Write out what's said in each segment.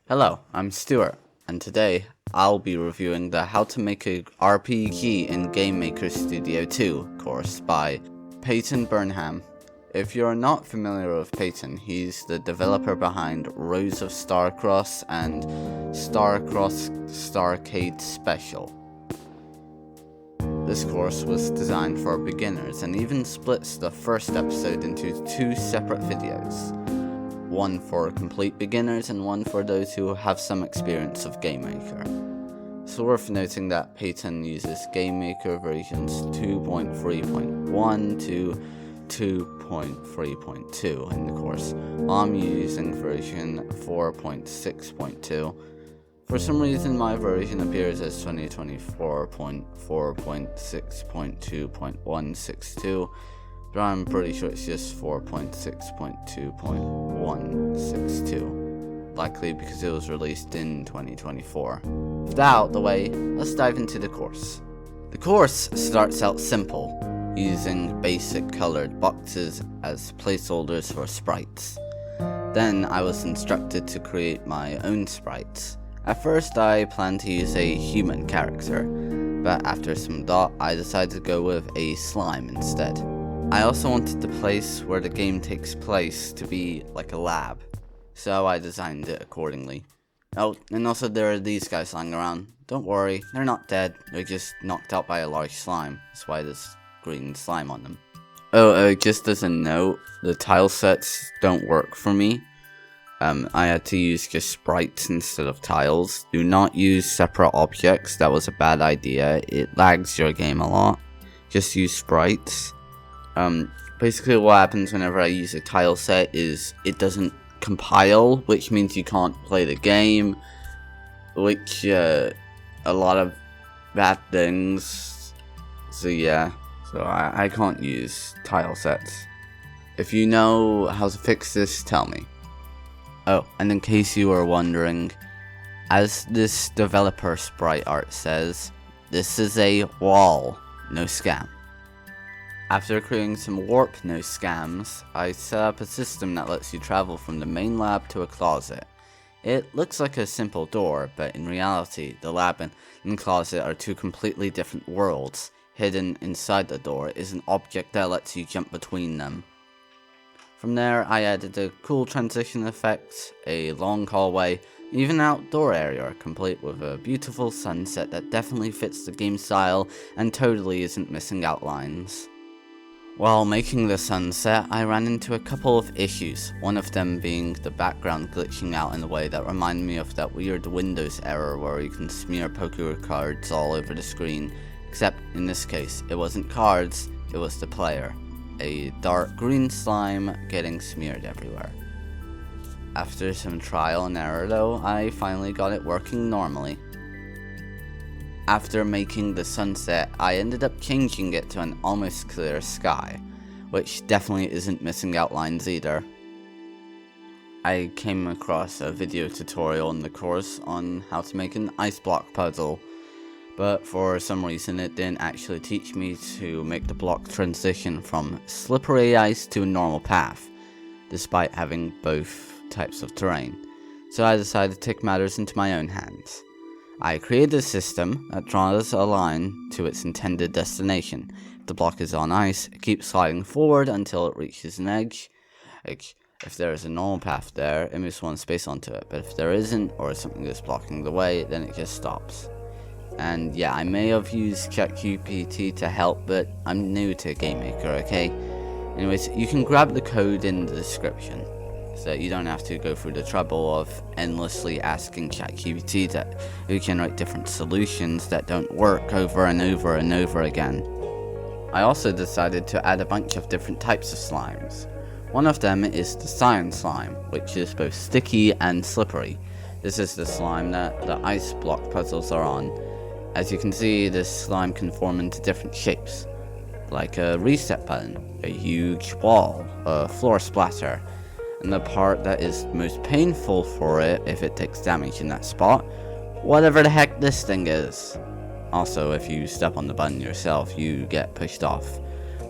Hello, I'm Stuart, and today I'll be reviewing the How to Make a RPG in GameMaker Studio 2 course by Peyton Burnham. If you're not familiar with Peyton, he's the developer behind Rose of Starcross and Starcross Starcade Special. This course was designed for beginners and even splits the first episode into two separate videos. One for complete beginners and one for those who have some experience of GameMaker. It's worth noting that Peyton uses GameMaker versions 2.3.1 to 2.3.2 in the course. I'm using version 4.6.2. For some reason my version appears as 2024.4.6.2.162. but I'm pretty sure it's just 4.6.2.162, likely because it was released in 2024. With that out the way, let's dive into the course. The course starts out simple, using basic colored boxes as placeholders for sprites. Then I was instructed to create my own sprites. At first I planned to use a human character, but after some thought I decided to go with a slime instead. I also wanted the place where the game takes place to be like a lab, so I designed it accordingly. Oh, and also there are these guys lying around. Don't worry, they're not dead, they're just knocked out by a large slime. That's why there's green slime on them. Just as a note, the tile sets don't work for me. I had to use just sprites instead of tiles. Do not use separate objects, that was a bad idea. It lags your game a lot. Just use sprites. Basically what happens whenever I use a tile set is it doesn't compile, which means you can't play the game, which, a lot of bad things. So yeah, I can't use tile sets. If you know how to fix this, tell me. Oh, and in case you were wondering, as this developer sprite art says, this is a wall, no scam. After creating some warp no scams, I set up a system that lets you travel from the main lab to a closet. It looks like a simple door, but in reality, the lab and closet are two completely different worlds. Hidden inside the door is an object that lets you jump between them. From there, I added a cool transition effect, a long hallway, and even an outdoor area, complete with a beautiful sunset that definitely fits the game style and totally isn't missing outlines. While making the sunset, I ran into a couple of issues, one of them being the background glitching out in a way that reminded me of that weird Windows error where you can smear poker cards all over the screen, except in this case, it wasn't cards, it was the player. A dark green slime getting smeared everywhere. After some trial and error though, I finally got it working normally. After making the sunset, I ended up changing it to an almost clear sky, which definitely isn't missing outlines either. I came across a video tutorial in the course on how to make an ice block puzzle, but for some reason it didn't actually teach me to make the block transition from slippery ice to a normal path, despite having both types of terrain, so I decided to take matters into my own hands. I created a system that draws a line to its intended destination. If the block is on ice, it keeps sliding forward until it reaches an edge. Like, if there is a normal path there, it moves one space onto it, but if there isn't, or something is blocking the way, then it just stops. And yeah, I may have used ChatGPT to help, but I'm new to GameMaker, okay? Anyways, you can grab the code in the description, so that you don't have to go through the trouble of endlessly asking ChatGPT to generate different solutions that don't work over and over and over again. I also decided to add a bunch of different types of slimes. One of them is the cyan slime, which is both sticky and slippery. This is the slime that the ice block puzzles are on. As you can see, this slime can form into different shapes, like a reset button, a huge wall, a floor splatter, and the part that is most painful for it if it takes damage in that spot, whatever the heck this thing is. Also, if you step on the button yourself, you get pushed off.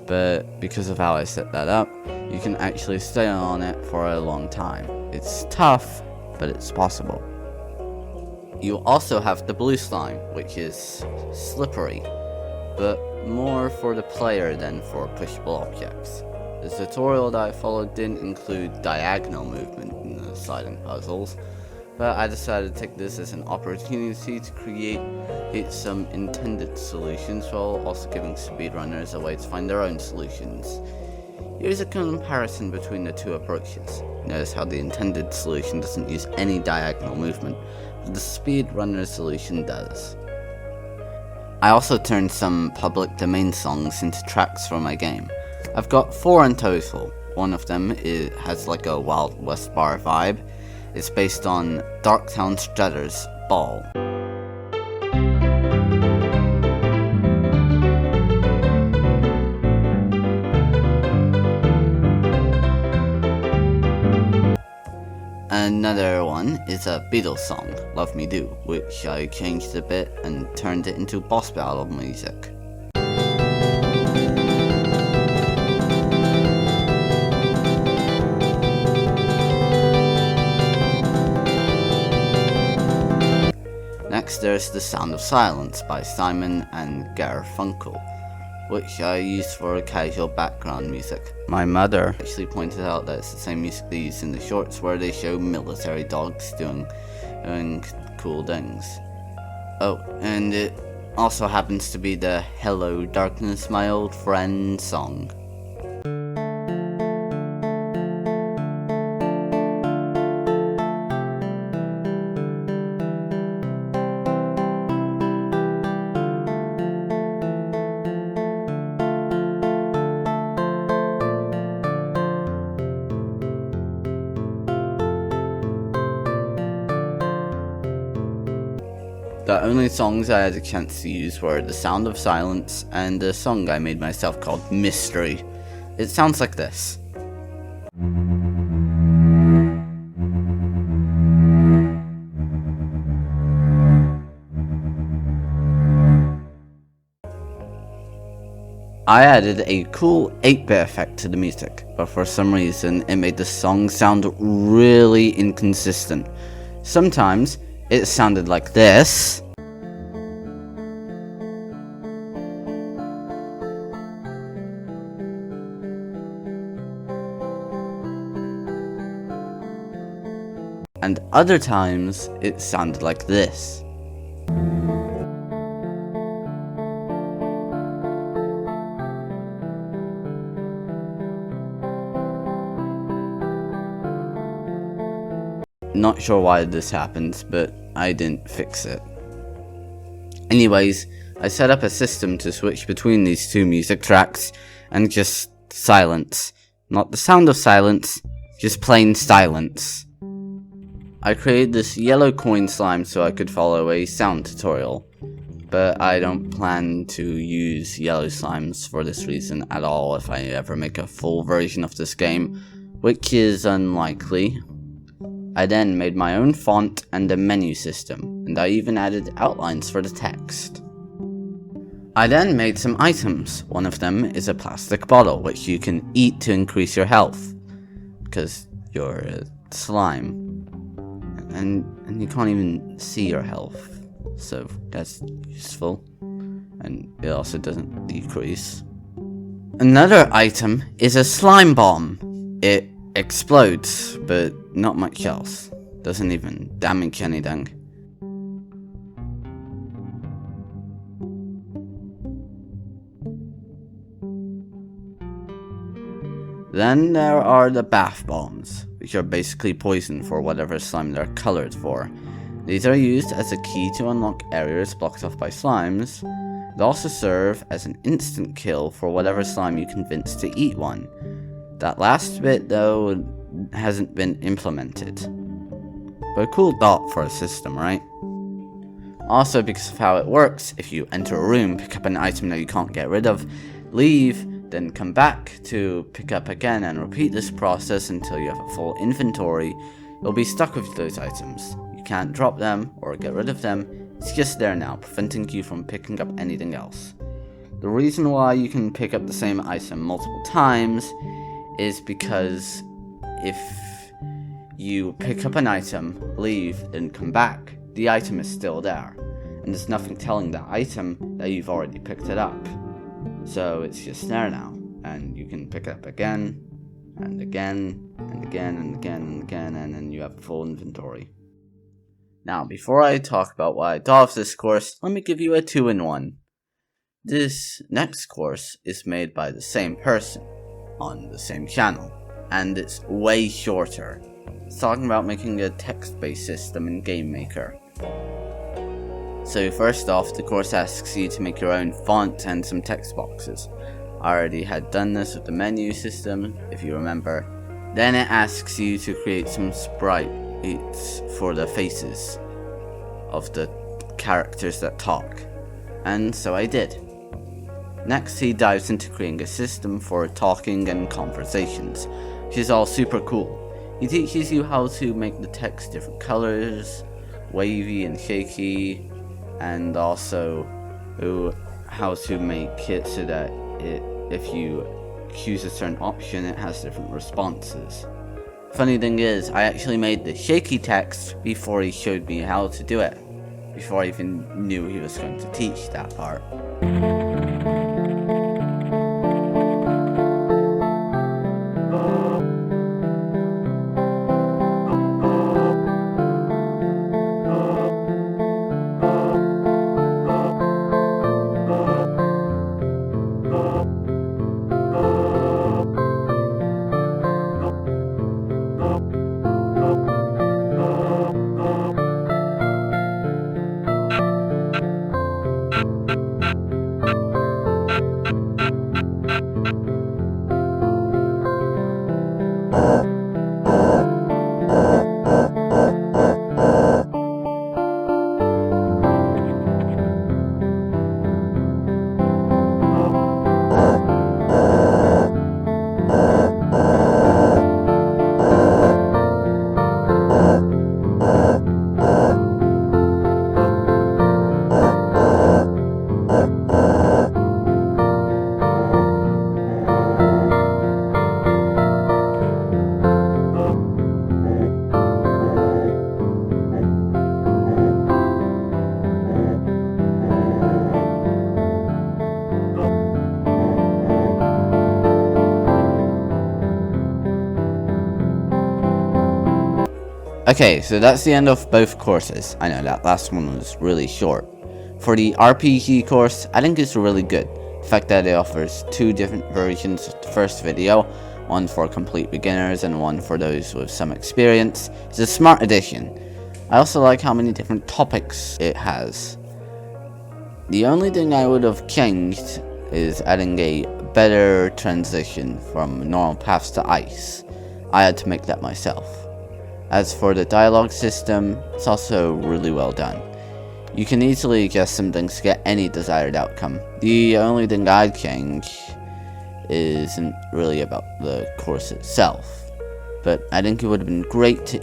But because of how I set that up, you can actually stay on it for a long time. It's tough, but it's possible. You also have the blue slime, which is slippery, but more for the player than for pushable objects. The tutorial that I followed didn't include diagonal movement in the sliding puzzles, but I decided to take this as an opportunity to create some intended solutions while also giving speedrunners a way to find their own solutions. Here's a comparison between the two approaches. Notice how the intended solution doesn't use any diagonal movement, but the speedrunner solution does. I also turned some public domain songs into tracks for my game. I've got 4 in total. One of them has like a Wild West bar vibe. It's based on Darktown Strutter's Ball. Another one is a Beatles song, Love Me Do, which I changed a bit and turned it into boss battle music. Next there's The Sound of Silence by Simon and Garfunkel, which I used for casual background music. My mother actually pointed out that it's the same music they use in the shorts where they show military dogs doing cool things. Oh, and it also happens to be the Hello Darkness My Old Friend song. The only songs I had a chance to use were The Sound of Silence and a song I made myself called Mystery. It sounds like this. I added a cool 8-bit effect to the music, but for some reason it made the song sound really inconsistent. Sometimes it sounded like this, and other times it sounded like this. Not sure why this happens, but I didn't fix it. Anyways, I set up a system to switch between these two music tracks and just silence. Not the sound of silence, just plain silence. I created this yellow coin slime so I could follow a sound tutorial, but I don't plan to use yellow slimes for this reason at all if I ever make a full version of this game, which is unlikely. I then made my own font and a menu system, and I even added outlines for the text. I then made some items. One of them is a plastic bottle, which you can eat to increase your health, because you're a slime. And you can't even see your health, so that's useful, and it also doesn't decrease. Another item is a slime bomb. It explodes, but not much else. Doesn't even damage anything. Then there are the bath bombs, which are basically poison for whatever slime they're colored for. These are used as a key to unlock areas blocked off by slimes. They also serve as an instant kill for whatever slime you convince to eat one. That last bit, though, hasn't been implemented. But a cool thought for a system, right? Also, because of how it works, if you enter a room, pick up an item that you can't get rid of, leave, then come back to pick up again and repeat this process until you have a full inventory, you'll be stuck with those items. You can't drop them or get rid of them, it's just there now, preventing you from picking up anything else. The reason why you can pick up the same item multiple times is because if you pick up an item, leave, then come back, the item is still there, and there's nothing telling that item that you've already picked it up. So it's just there now, and you can pick it up again, and again, and again, and again, and again, and then you have a full inventory. Now, before I talk about what I thought of this course, let me give you a 2-in-1. This next course is made by the same person, on the same channel, and it's way shorter. It's talking about making a text-based system in GameMaker. So first off, the course asks you to make your own font and some text boxes. I already had done this with the menu system, if you remember. Then it asks you to create some sprites for the faces of the characters that talk. And so I did. Next, he dives into creating a system for talking and conversations, which is all super cool. He teaches you how to make the text different colors, wavy and shaky, and also how to make it so that if you choose a certain option, it has different responses. Funny thing is, I actually made the shaky text before he showed me how to do it, before I even knew he was going to teach that part. Okay, so that's the end of both courses. I know that last one was really short. For the RPG course, I think it's really good. The fact that it offers 2 different versions of the first video, one for complete beginners and one for those with some experience, is a smart addition. I also like how many different topics it has. The only thing I would have changed is adding a better transition from normal paths to ice. I had to make that myself. As for the dialogue system, it's also really well done. You can easily adjust some things to get any desired outcome. The only thing I'd change isn't really about the course itself, but I think it would have been great to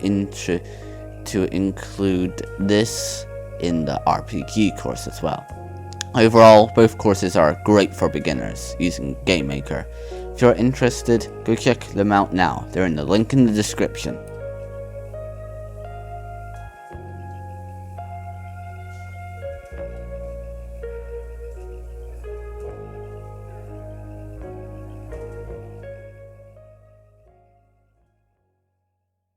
include this in the RPG course as well. Overall, both courses are great for beginners using GameMaker. If you're interested, go check them out now. They're in the link in the description.